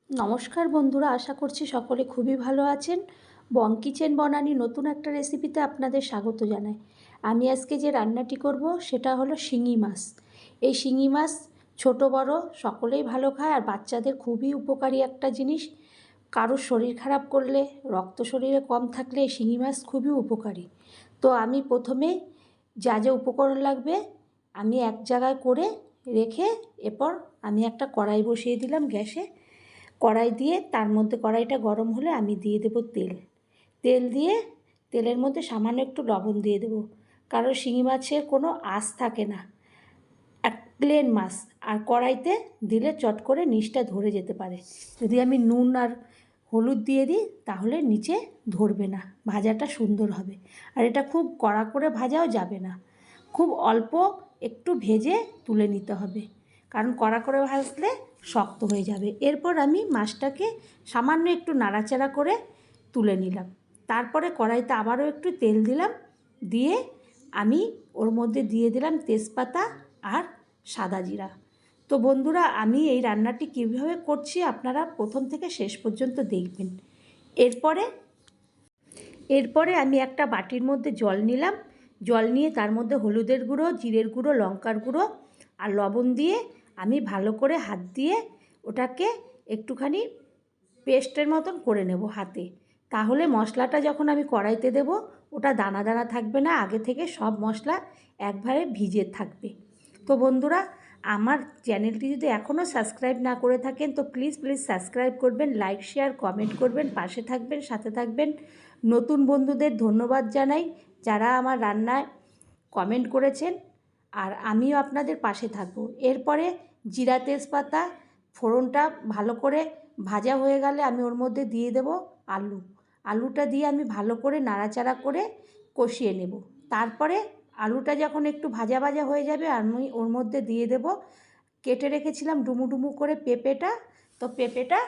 নমস্কার বন্ধুরা, আশা করছি সকলে খুবই ভালো আছেন। বং কিচেন বনানি নতুন একটা রেসিপিতে আপনাদের স্বাগত জানাই। আমি আজকে যে রান্নাটি করব সেটা হলো শিঙি মাছ। এই শিঙি মাছ ছোট বড় সকলেই ভালো খায়, আর বাচ্চাদের খুবই উপকারী একটা জিনিস। কারোর শরীর খারাপ করলে, রক্ত শরীরে কম থাকলে এই শিঙি মাছ খুবই উপকারী। তো আমি প্রথমে যা যা উপকরণ লাগবে আমি এক জায়গায় করে রেখে এরপর আমি একটা কড়াই বসিয়ে দিলাম গ্যাসে। কড়াই দিয়ে তার মধ্যে কড়াইটা গরম হলে আমি দিয়ে দেব তেল। তেল দিয়ে তেলের মধ্যে সামান্য একটু লবণ দিয়ে দেব, কারণ শিঙি মাছের কোনো আঁশ থাকে না, এক প্লেন মাছ, আর কড়াইতে দিলে চট করে নিচটা ধরে যেতে পারে। যদি আমি নুন আর হলুদ দিয়ে দিই তাহলে নিচে ধরবে না, ভাজাটা সুন্দর হবে। আর এটা খুব কড়া করে ভাজাও যাবে না, খুব অল্প একটু ভেজে তুলে নিতে হবে, কারণ কড়া করে ভাজলে শক্ত হয়ে যাবে। এরপর আমি মাছটাকে সামান্য একটু নাড়াচাড়া করে তুলে নিলাম। তারপরে কড়াইতে আবারও একটু তেল দিলাম, দিয়ে আমি ওর মধ্যে দিয়ে দিলাম তেজপাতা আর সাদা জিরা। তো বন্ধুরা, আমি এই রান্নাটি কীভাবে করছি আপনারা প্রথম থেকে শেষ পর্যন্ত দেখবেন। এরপরে আমি একটা বাটির মধ্যে জল নিলাম। জল নিয়ে তার মধ্যে হলুদের গুঁড়ো, জিরের গুঁড়ো, লঙ্কার গুঁড়ো আর লবণ দিয়ে আমি ভালো করে হাত দিয়ে ওটাকে একটুখানি পেস্টের মতন করে নেব হাতে। তাহলে মশলাটা যখন আমি কড়াইতে দেব ওটা দানা দানা থাকবে না, আগে থেকে সব মশলা একবারে ভিজে থাকবে। তো বন্ধুরা, আমার চ্যানেলটি যদি এখনও সাবস্ক্রাইব না করে থাকেন তো প্লিজ সাবস্ক্রাইব করবেন, লাইক শেয়ার কমেন্ট করবেন, পাশে থাকবেন, সাথে থাকবেন। নতুন বন্ধুদের ধন্যবাদ জানাই যারা আমার রান্নায় কমেন্ট করেছেন, আর আমিও আপনাদের পাশে থাকবো। এরপরে জিরা তেজপাতা ফোড়নটা ভালো করে ভাজা হয়ে গেলে আমি ওর মধ্যে দিয়ে দেব আলুটা দিয়ে আমি ভালো করে নাড়াচাড়া করে কষিয়ে নেব। তারপরে আলুটা যখন একটু ভাজা ভাজা হয়ে যাবে আমি ওর মধ্যে দিয়ে দেব কেটে রেখেছিলাম ডুমু ডুমু করে পেঁপেটা। তো পেঁপেটা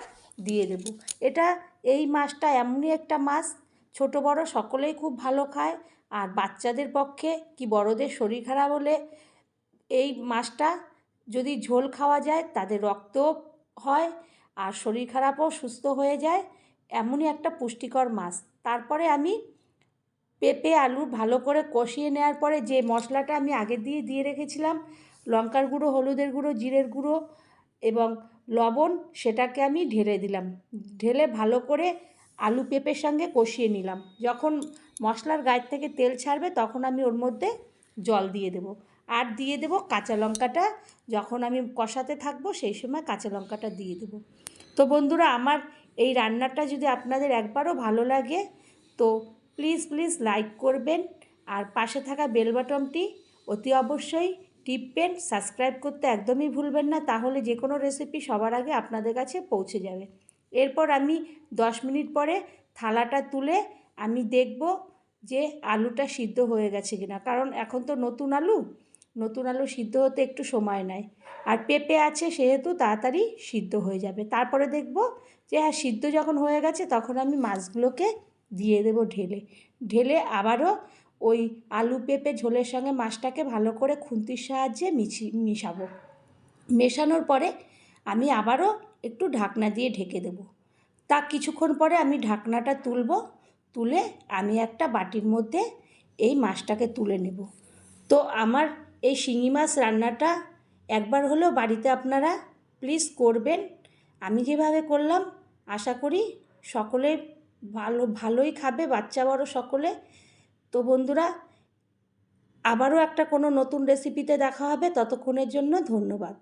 দিয়ে দেব। এই মাছটা এমনই একটা মাছ, ছোট বড় সকলেই খুব ভালো খায়। আর বাচ্চাদের পক্ষে কি বড়দের শরীর খারাপ হলে এই মাছটা যদি ঝোল খাওয়া যায় তাদের রক্ত হয় আর শরীর খারাপও সুস্থ হয়ে যায়, এমনই একটা পুষ্টিকর মাছ। তারপরে আমি পেঁপে আলু ভালো করে কষিয়ে নেওয়ার পরে যে মশলাটা আমি আগে দিয়ে রেখেছিলাম, লঙ্কার গুঁড়ো, হলুদের গুঁড়ো, জিরের গুঁড়ো এবং লবণ, সেটাকে আমি ঢেলে দিলাম। ঢেলে ভালো করে আলু পেঁপের সঙ্গে কষিয়ে নিলাম। যখন মশলার গায়ের থেকে তেল ছাড়বে তখন আমি ওর মধ্যে জল দিয়ে দেব, আর দিয়ে দেব কাঁচা লঙ্কাটা। যখন আমি কষাতে থাকবো সেই সময় কাঁচা লঙ্কাটা দিয়ে দেব। তো বন্ধুরা, আমার এই রান্নাটা যদি আপনাদের একবারও ভালো লাগে তো প্লিজ লাইক করবেন, আর পাশে থাকা বেল বাটনটি অতি অবশ্যই টিপবেন। সাবস্ক্রাইব করতে একদমই ভুলবেন না, তাহলে যে কোনো রেসিপি সবার আগে আপনাদের কাছে পৌঁছে যাবে। এরপর আমি 10 মিনিট পরে থালাটা তুলে আমি দেখব যে আলুটা সিদ্ধ হয়ে গেছে কিনা, কারণ এখন তো নতুন আলু সিদ্ধ হতে একটু সময় নেয়, আর পেঁপে আছে সেহেতু তাড়াতাড়ি সিদ্ধ হয়ে যাবে। তারপরে দেখব যে হ্যাঁ, সিদ্ধ যখন হয়ে গেছে তখন আমি মাছগুলোকে দিয়ে দেব ঢেলে আবারও ওই আলু পেঁপে ঝোলের সঙ্গে মাছটাকে ভালো করে খুন্তির সাহায্যে মিশাবো। মেশানোর পরে আমি আবারও একটু ঢাকনা দিয়ে ঢেকে দেব। তা কিছুক্ষণ পরে আমি ঢাকনাটা তুলে আমি একটা বাটির মধ্যে এই মাছটাকে তুলে নেব। তো আমার এই শিঙি মাছ রান্নাটা একবার হলেও বাড়িতে আপনারা প্লিজ করবেন। আমি যেভাবে করলাম আশা করি সকলে ভালোই খাবে, বাচ্চা বড় সকলে। তো বন্ধুরা, আবারও একটা কোনো নতুন রেসিপিতে দেখা হবে, ততক্ষণের জন্য ধন্যবাদ।